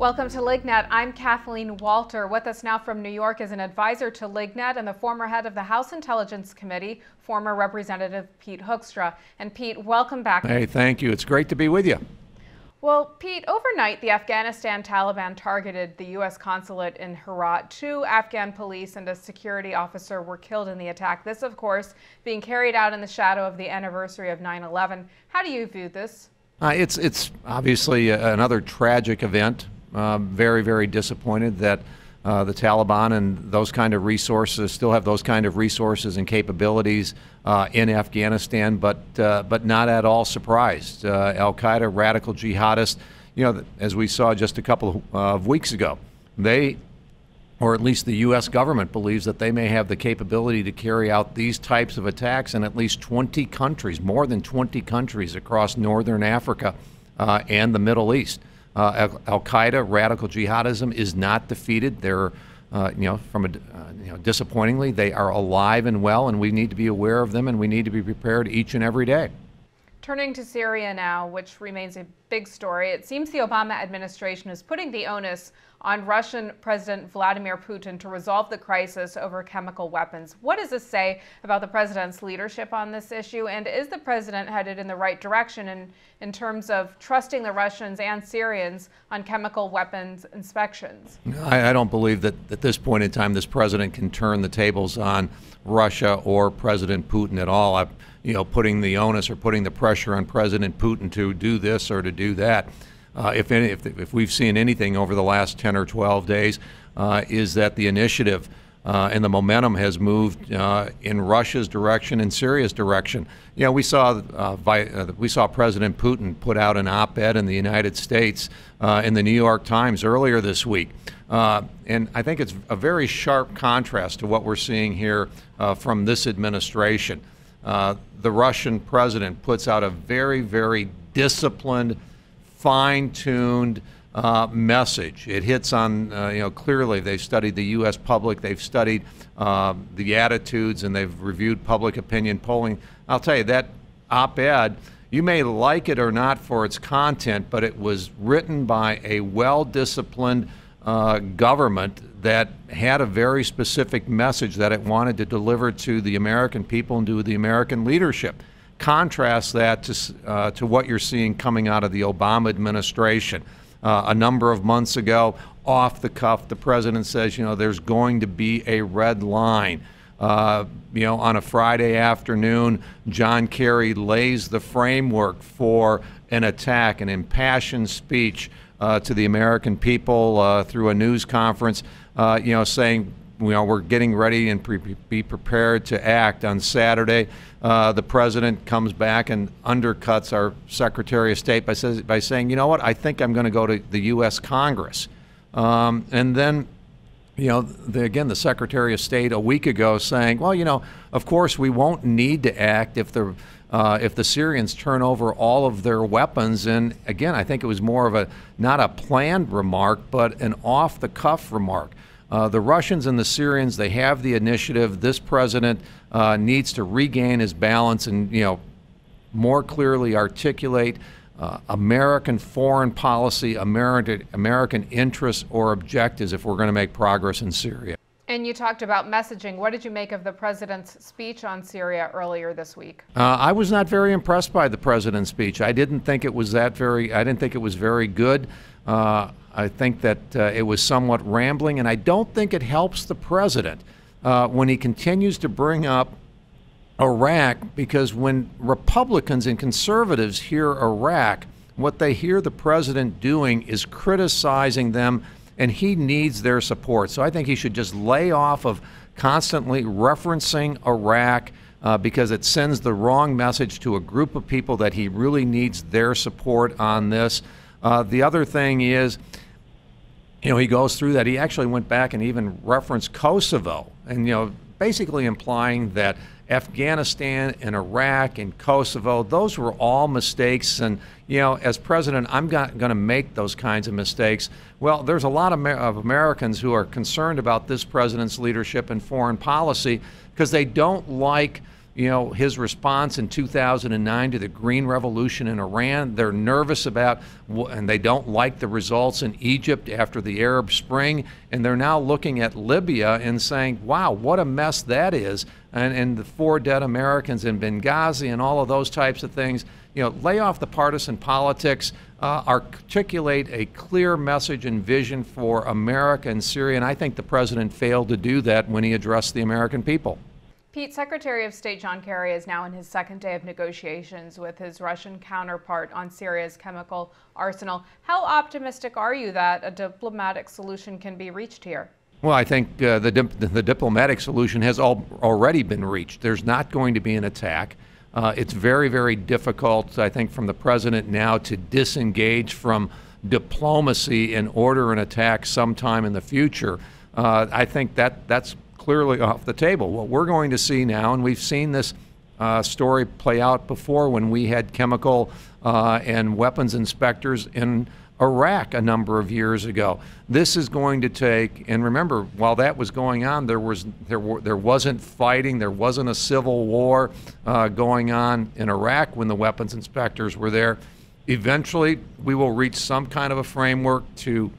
Welcome to LIGNET. I'm Kathleen Walter. With us now from New York is an advisor to LIGNET and the former head of the House Intelligence Committee, former Representative Pete Hoekstra. And Pete, welcome back. Hey, thank you. It's great to be with you. Well, Pete, overnight, the Afghanistan Taliban targeted the U.S. consulate in Herat. 2 Afghan police and a security officer were killed in the attack. This, of course, being carried out in the shadow of the anniversary of 9/11. How do you view this? It's obviously another tragic event. Very, very disappointed that the Taliban and those kind of resources still have those kind of resources and capabilities in Afghanistan, but not at all surprised. Al-Qaeda, radical jihadists, you know, as we saw just a couple of weeks ago, they, or at least the U.S. government, believes that they may have the capability to carry out these types of attacks in at least 20 countries, more than 20 countries across northern Africa and the Middle East. Al-Qaeda, radical jihadism, is not defeated. They're, disappointingly, they are alive and well, and we need to be aware of them, and we need to be prepared each and every day. Turning to Syria now, which remains a big story, it seems the Obama administration is putting the onus on Russian President Vladimir Putin to resolve the crisis over chemical weapons. What does this say about the president's leadership on this issue? And is the president headed in the right direction in terms of trusting the Russians and Syrians on chemical weapons inspections? I don't believe that at this point in time this president can turn the tables on Russia or President Putin at all. Putting the onus or putting the pressure on President Putin to do this or to do that. If we've seen anything over the last 10 or 12 days, is that the initiative and the momentum has moved in Russia's direction and Syria's direction. You know, we saw President Putin put out an op-ed in the United States in the New York Times earlier this week. And I think it's a very sharp contrast to what we're seeing here from this administration. The Russian president puts out a very, very disciplined, fine-tuned message. It hits on, clearly they've studied the U.S. public, they've studied the attitudes, and they've reviewed public opinion polling. I'll tell you, that op-ed, you may like it or not for its content, but it was written by a well-disciplined government that had a very specific message that it wanted to deliver to the American people and to the American leadership. Contrast that to what you're seeing coming out of the Obama administration. A number of months ago, off the cuff, the president says, there's going to be a red line. On a Friday afternoon, John Kerry lays the framework for an attack, an impassioned speech to the American people through a news conference, saying, we're getting ready and be prepared to act. On Saturday, the president comes back and undercuts our Secretary of State by saying, you know what, I think I'm going to go to the U.S. Congress. And then, again, the Secretary of State a week ago saying, well, of course we won't need to act if the Syrians turn over all of their weapons. And again, I think it was more of not a planned remark, but an off-the-cuff remark. The Russians and the Syrians, they have the initiative. This president needs to regain his balance and, more clearly articulate American foreign policy, American interests or objectives if we're going to make progress in Syria. And you talked about messaging. What did you make of the president's speech on Syria earlier this week? I was not very impressed by the president's speech. I didn't think it was very good. I think that it was somewhat rambling, and I don't think it helps the president when he continues to bring up Iraq, because when Republicans and conservatives hear Iraq, what they hear the president doing is criticizing them, and he needs their support. So I think he should just lay off of constantly referencing Iraq because it sends the wrong message to a group of people that he really needs their support on this. The other thing is, he goes through that. He actually went back and even referenced Kosovo, and, basically implying that Afghanistan and Iraq and Kosovo, those were all mistakes. And, as president, I'm not going to make those kinds of mistakes. Well, there's a lot of Americans who are concerned about this president's leadership and foreign policy because they don't like his response in 2009 to the Green Revolution in Iran. They're nervous about, and they don't like the results in Egypt after the Arab Spring, and they're now looking at Libya and saying, wow, what a mess that is, and the 4 dead Americans in Benghazi and all of those types of things. Lay off the partisan politics, articulate a clear message and vision for America and Syria, and I think the president failed to do that when he addressed the American people. Pete, Secretary of State John Kerry is now in his 2nd day of negotiations with his Russian counterpart on Syria's chemical arsenal. How optimistic are you that a diplomatic solution can be reached here? Well, I think the diplomatic solution has already been reached. There's not going to be an attack. It's very, very difficult, I think, from the president now to disengage from diplomacy and order an attack sometime in the future. I think that's clearly off the table. What we're going to see now, and we've seen this story play out before when we had chemical and weapons inspectors in Iraq a number of years ago. This is going to take, and remember, while that was going on, there wasn't fighting, there wasn't a civil war going on in Iraq when the weapons inspectors were there. Eventually, we will reach some kind of a framework to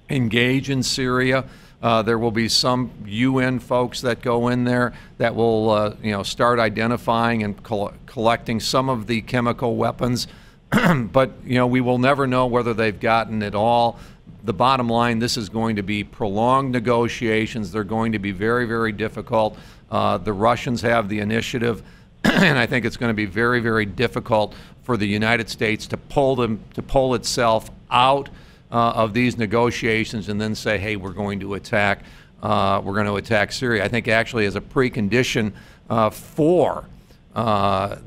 engage in Syria. There will be some UN folks that go in there that will, start identifying and collecting some of the chemical weapons. But, we will never know whether they've gotten it all. The bottom line, this is going to be prolonged negotiations. They're going to be very, very difficult. The Russians have the initiative, and I think it's going to be very, very difficult for the United States to pull itself out of these negotiations and then say, hey, we're going to attack Syria. I think actually as a precondition for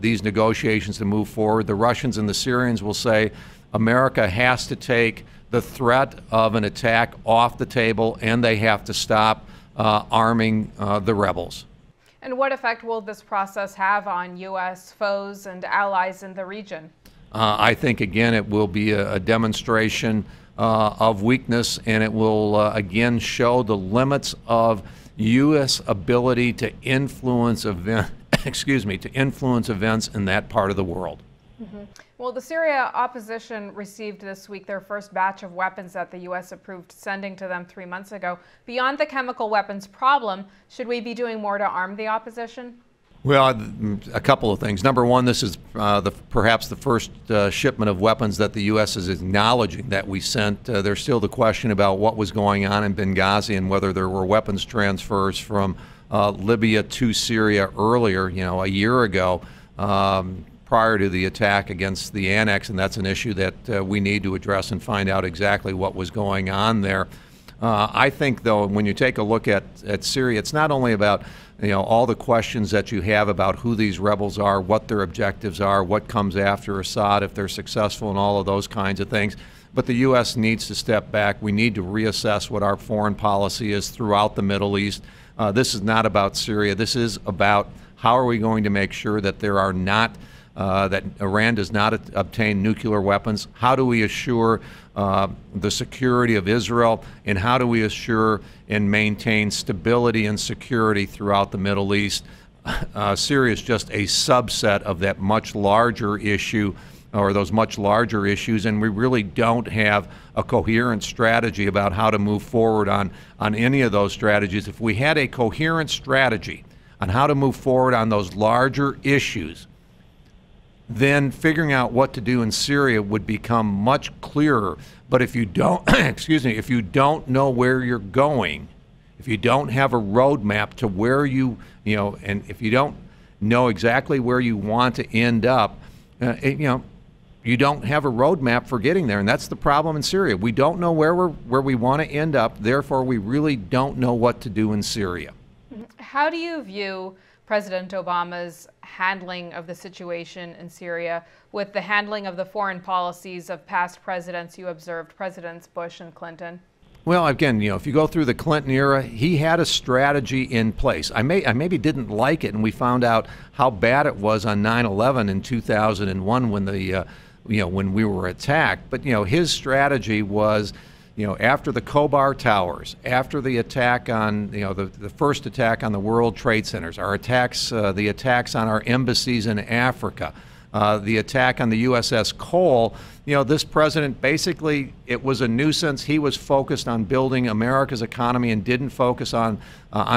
these negotiations to move forward, the Russians and the Syrians will say America has to take the threat of an attack off the table, and they have to stop arming the rebels. And what effect will this process have on U.S. foes and allies in the region? I think, again, it will be a demonstration of weakness, and it will again show the limits of U.S. ability to influence events in that part of the world. Mm-hmm. Well, the Syria opposition received this week their first batch of weapons that the U.S. approved sending to them 3 months ago. Beyond the chemical weapons problem, should we be doing more to arm the opposition? Well, a couple of things. Number one, this is perhaps the first shipment of weapons that the U.S. is acknowledging that we sent. There's still the question about what was going on in Benghazi and whether there were weapons transfers from Libya to Syria earlier, a year ago, prior to the attack against the annex, and that's an issue that we need to address and find out exactly what was going on there. I think, though, when you take a look at Syria, it's not only about all the questions that you have about who these rebels are, what their objectives are, what comes after Assad if they're successful, and all of those kinds of things. But the U.S. needs to step back. We need to reassess what our foreign policy is throughout the Middle East. This is not about Syria. This is about how are we going to make sure that there are not that Iran does not obtain nuclear weapons. How do we assure the security of Israel, and how do we assure and maintain stability and security throughout the Middle East? Syria is just a subset of that much larger issue, or those much larger issues, and we really don't have a coherent strategy about how to move forward on any of those strategies. If we had a coherent strategy on how to move forward on those larger issues, then figuring out what to do in Syria would become much clearer. But if you don't, if you don't know where you're going, if you don't have a roadmap to where and if you don't know exactly where you want to end up, you don't have a roadmap for getting there, and that's the problem in Syria. We don't know where we want to end up. Therefore, we really don't know what to do in Syria. How do you view President Obama's handling of the situation in Syria with the handling of the foreign policies of past presidents you observed, Presidents Bush and Clinton? Well, again, if you go through the Clinton era, he had a strategy in place. I maybe didn't like it, and we found out how bad it was on 9/11 in 2001 when when we were attacked. But his strategy was after the Khobar Towers, after the attack on, the first attack on the World Trade Centers, our attacks, the attacks on our embassies in Africa, the attack on the USS Cole, this president basically, it was a nuisance. He was focused on building America's economy and didn't focus on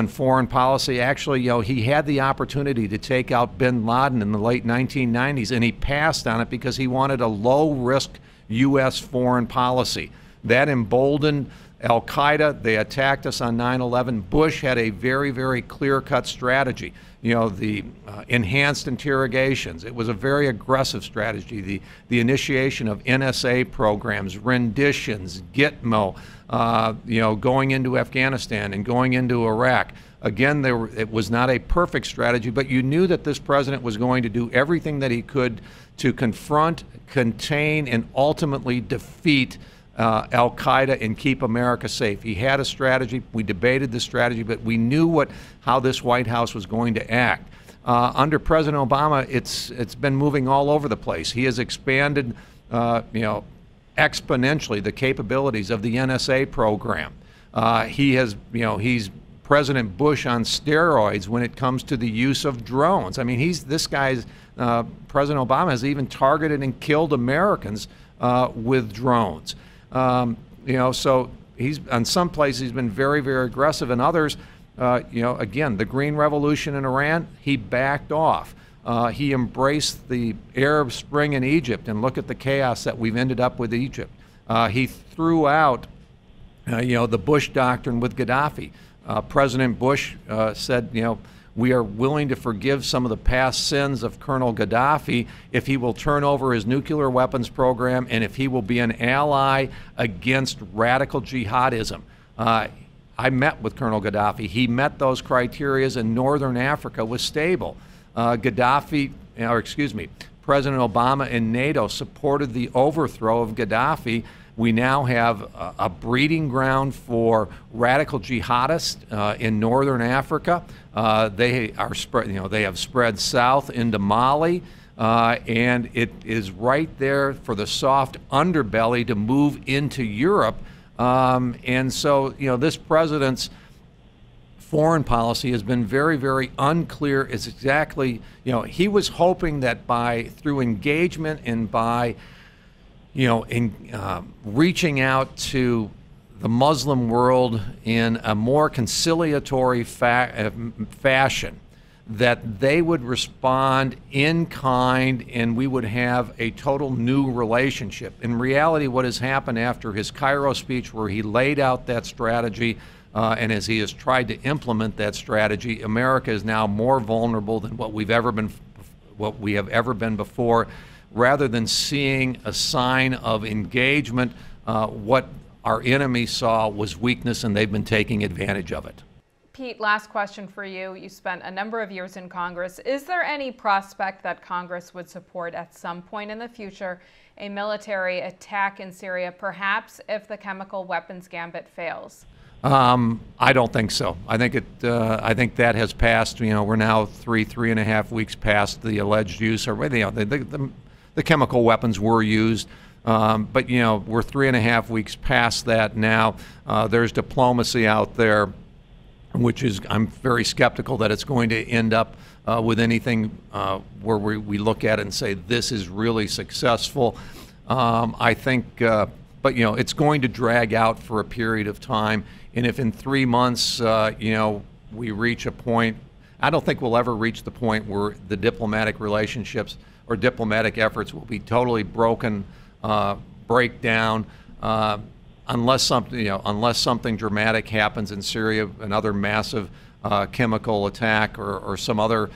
foreign policy. Actually, he had the opportunity to take out bin Laden in the late 1990s, and he passed on it because he wanted a low-risk U.S. foreign policy. That emboldened Al-Qaeda. They attacked us on 9/11. Bush had a very, very clear-cut strategy. The enhanced interrogations. It was a very aggressive strategy. The initiation of NSA programs, renditions, Gitmo, going into Afghanistan and going into Iraq. Again, it was not a perfect strategy, but you knew that this president was going to do everything that he could to confront, contain, and ultimately defeat Al-Qaeda and keep America safe. He had a strategy. We debated the strategy, but we knew how this White House was going to act. Under President Obama, it's been moving all over the place. He has expanded, exponentially the capabilities of the NSA program. He's President Bush on steroids when it comes to the use of drones. I mean, President Obama has even targeted and killed Americans with drones. So he's, on some places, he's been very, very aggressive. In others, again, the Green Revolution in Iran, he backed off. He embraced the Arab Spring in Egypt, and look at the chaos that we've ended up with Egypt. He threw out, the Bush doctrine with Gaddafi. President Bush said, we are willing to forgive some of the past sins of Colonel Gaddafi if he will turn over his nuclear weapons program and if he will be an ally against radical jihadism. I met with Colonel Gaddafi. He met those criteria, and Northern Africa was stable. President Obama and NATO supported the overthrow of Gaddafi. We now have a breeding ground for radical jihadists in Northern Africa. They have spread south into Mali, and it is right there for the soft underbelly to move into Europe. And so, this president's foreign policy has been very, very unclear. It's exactly, he was hoping that through engagement and by reaching out to the Muslim world in a more conciliatory fashion, that they would respond in kind and we would have a total new relationship. In reality, what has happened after his Cairo speech, where he laid out that strategy, and as he has tried to implement that strategy, America is now more vulnerable than what we have ever been before. Rather than seeing a sign of engagement, what our enemy saw was weakness, and they've been taking advantage of it. Pete, last question for you. You spent a number of years in Congress. Is there any prospect that Congress would support at some point in the future a military attack in Syria, perhaps if the chemical weapons gambit fails? I don't think so. I think that has passed. We're now three and a half weeks past the alleged use, or the chemical weapons were used. But we're 3.5 weeks past that now. There's diplomacy out there, which is, I'm very skeptical that it's going to end up with anything where we look at it and say this is really successful. I think, but it's going to drag out for a period of time. And if in 3 months, we reach a point, I don't think we'll ever reach the point where the diplomatic relationships or diplomatic efforts will be totally break down, unless something dramatic happens in Syria, another massive chemical attack or some other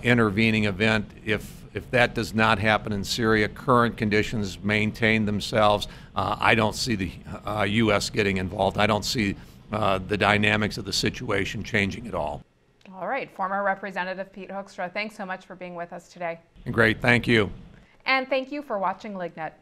intervening event. If that does not happen in Syria, current conditions maintain themselves, I don't see the U.S. getting involved. I don't see the dynamics of the situation changing at all. All right, former Representative Pete Hoekstra, thanks so much for being with us today. Great, thank you. And thank you for watching LIGNET.